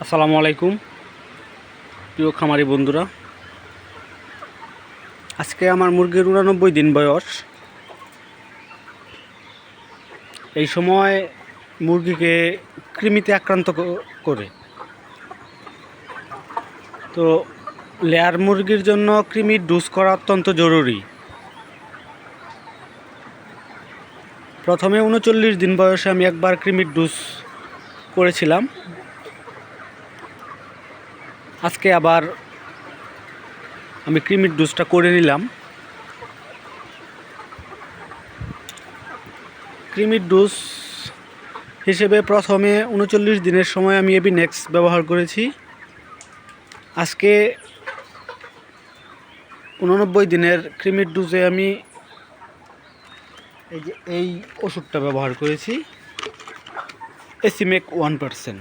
আসসালামু আলাইকুম প্রিয় খামারি বন্ধুরা। আজকে আমার মুরগির 89 দিন বয়স। এই সময় মুরগিকে কৃমিতে আক্রান্ত করে। তো লেয়ার মুরগির জন্য কৃমির ডোজ করা অত্যন্ত জরুরি। প্রথমে 39 দিন বয়সে আমি একবার কৃমির ডোজ করেছিলাম। আজকে আবার আমি কৃমির ডোজটা করে নিলাম। কৃমির ডোজ হিসেবে প্রথমে 39 দিনের সময় আমি এবিনেক্স ব্যবহার করেছি। আজকে 89 দিনের কৃমির ডোজে আমি এই ওষুধটা ব্যবহার করেছি, এসিমেক 1%।